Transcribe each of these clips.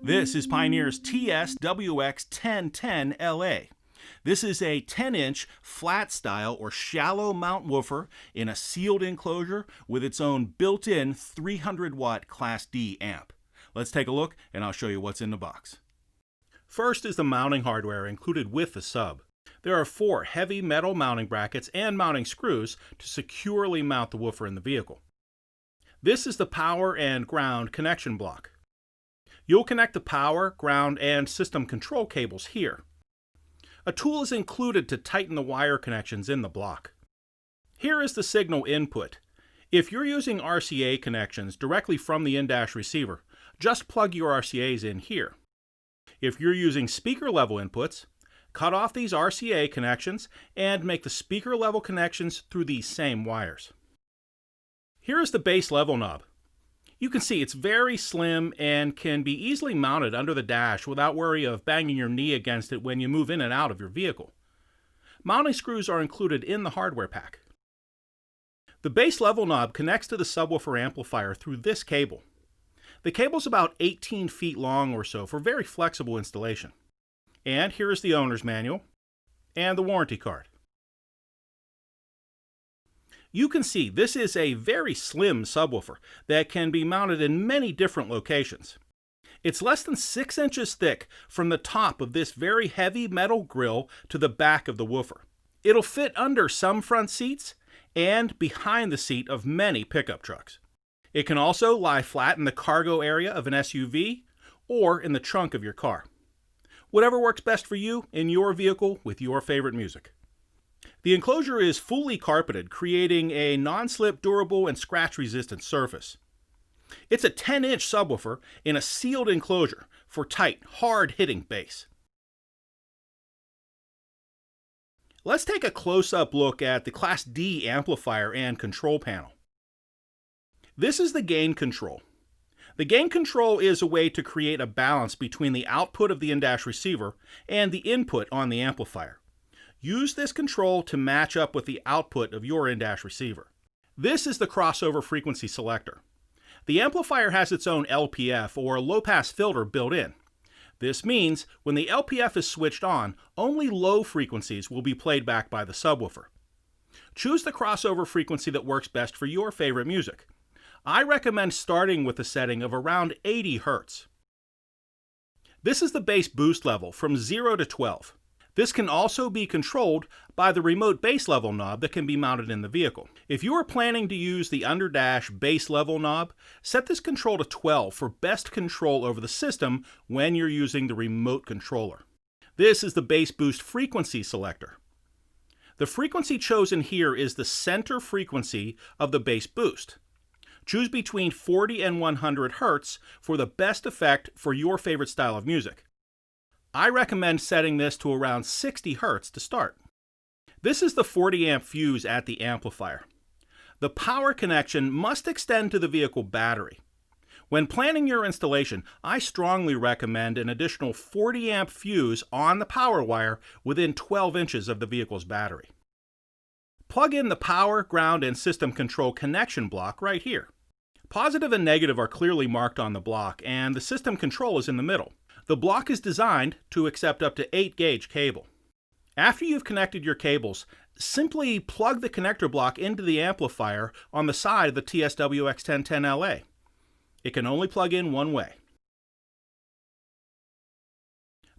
This is Pioneer's TS-WX1010LA. This is a 10-inch flat style or shallow mount woofer in a sealed enclosure with its own built-in 300-watt Class D amp. Let's take a look and I'll show you what's in the box. First is the mounting hardware included with the sub. There are 4 heavy metal mounting brackets and mounting screws to securely mount the woofer in the vehicle. This is the power and ground connection block. You'll connect the power, ground, and system control cables here. A tool is included to tighten the wire connections in the block. Here is the signal input. If you're using RCA connections directly from the in-dash receiver, just plug your RCAs in here. If you're using speaker level inputs, cut off these RCA connections and make the speaker level connections through these same wires. Here is the bass level knob. You can see it's very slim and can be easily mounted under the dash without worry of banging your knee against it when you move in and out of your vehicle. Mounting screws are included in the hardware pack. The bass level knob connects to the subwoofer amplifier through this cable. The cable is about 18 feet long or so for very flexible installation. And here is the owner's manual and the warranty card. You can see this is a very slim subwoofer that can be mounted in many different locations. It's less than 6 inches thick from the top of this very heavy metal grille to the back of the woofer. It'll fit under some front seats and behind the seat of many pickup trucks. It can also lie flat in the cargo area of an SUV or in the trunk of your car. Whatever works best for you in your vehicle with your favorite music. The enclosure is fully carpeted, creating a non-slip, durable, and scratch-resistant surface. It's a 10-inch subwoofer in a sealed enclosure for tight, hard-hitting bass. Let's take a close-up look at the Class D amplifier and control panel. This is the gain control. The gain control is a way to create a balance between the output of the in-dash receiver and the input on the amplifier. Use this control to match up with the output of your in-dash receiver. This is the crossover frequency selector. The amplifier has its own LPF or low-pass filter built in. This means when the LPF is switched on, only low frequencies will be played back by the subwoofer. Choose the crossover frequency that works best for your favorite music. I recommend starting with a setting of around 80 Hz. This is the bass boost level from 0 to 12. This can also be controlled by the remote bass level knob that can be mounted in the vehicle. If you are planning to use the underdash bass level knob, set this control to 12 for best control over the system when you're using the remote controller. This is the bass boost frequency selector. The frequency chosen here is the center frequency of the bass boost. Choose between 40 and 100 Hz for the best effect for your favorite style of music. I recommend setting this to around 60 Hz to start. This is the 40 amp fuse at the amplifier. The power connection must extend to the vehicle battery. When planning your installation, I strongly recommend an additional 40 amp fuse on the power wire within 12 inches of the vehicle's battery. Plug in the power, ground, and system control connection block right here. Positive and negative are clearly marked on the block, and the system control is in the middle. The block is designed to accept up to 8-gauge cable. After you've connected your cables, simply plug the connector block into the amplifier on the side of the TS-WX1010LA. It can only plug in one way.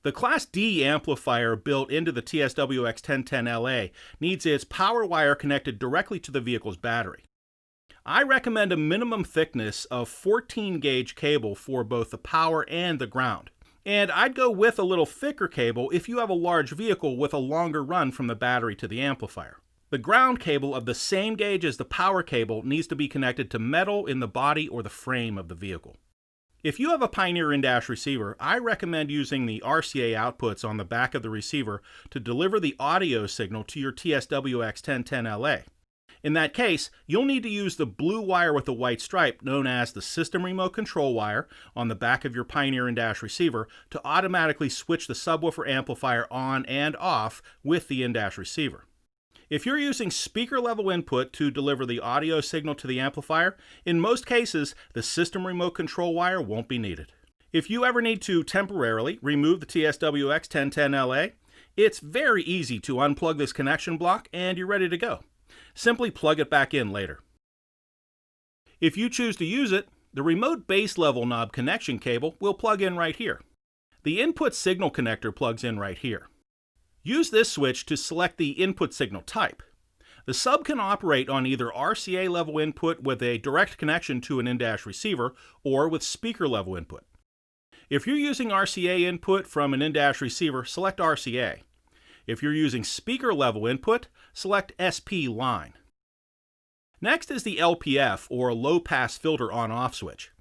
The Class D amplifier built into the TS-WX1010LA needs its power wire connected directly to the vehicle's battery. I recommend a minimum thickness of 14-gauge cable for both the power and the ground. And I'd go with a little thicker cable if you have a large vehicle with a longer run from the battery to the amplifier. The ground cable of the same gauge as the power cable needs to be connected to metal in the body or the frame of the vehicle. If you have a Pioneer in-dash receiver, I recommend using the RCA outputs on the back of the receiver to deliver the audio signal to your TS-WX1010LA. In that case, you'll need to use the blue wire with the white stripe, known as the system remote control wire, on the back of your Pioneer in-dash receiver to automatically switch the subwoofer amplifier on and off with the in-dash receiver. If you're using speaker level input to deliver the audio signal to the amplifier, in most cases, the system remote control wire won't be needed. If you ever need to temporarily remove the TS-WX1010LA, it's very easy to unplug this connection block and you're ready to go. Simply plug it back in later. If you choose to use it, the remote base level knob connection cable will plug in right here. The input signal connector plugs in right here. Use this switch to select the input signal type. The sub can operate on either RCA level input with a direct connection to an in-dash receiver or with speaker level input. If you're using RCA input from an in-dash receiver, select RCA. If you're using speaker level input, select SP line. Next is the LPF, or low pass filter on-off switch.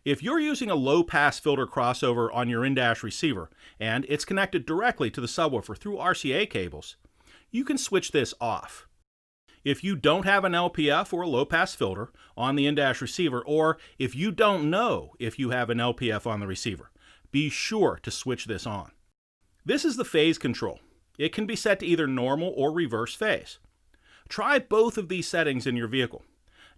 If you're using a low pass filter crossover on your in-dash receiver and it's connected directly to the subwoofer through RCA cables, you can switch this off. If you don't have an LPF or a low pass filter on the in-dash receiver, or if you don't know if you have an LPF on the receiver, be sure to switch this on. This is the phase control. It can be set to either normal or reverse phase. Try both of these settings in your vehicle.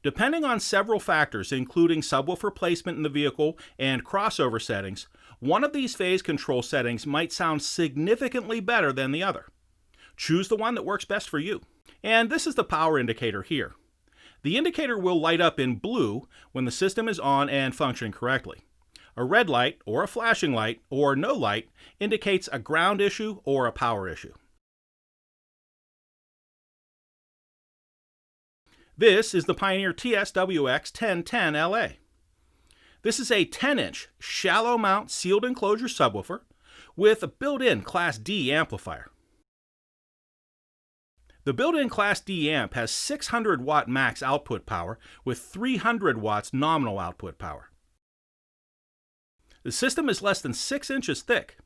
Depending on several factors, including subwoofer placement in the vehicle and crossover settings, one of these phase control settings might sound significantly better than the other. Choose the one that works best for you. And this is the power indicator here. The indicator will light up in blue when the system is on and functioning correctly. A red light, or a flashing light, or no light indicates a ground issue or a power issue. This is the Pioneer TS-WX1010LA. This is a 10-inch shallow mount sealed enclosure subwoofer with a built-in Class D amplifier. The built-in Class D amp has 600 watt max output power with 300 watts nominal output power. The system is less than 6 inches thick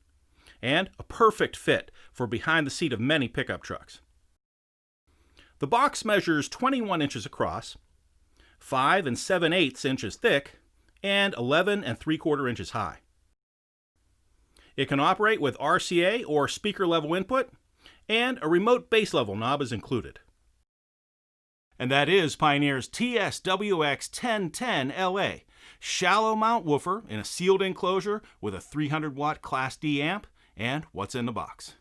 and a perfect fit for behind the seat of many pickup trucks. The box measures 21 inches across, 5 7/8 inches thick, and 11 3/4 inches high. It can operate with RCA or speaker level input, and a remote base level knob is included. And that is Pioneer's TS-WX1010LA, shallow mount woofer in a sealed enclosure with a 300 watt Class D amp, and what's in the box.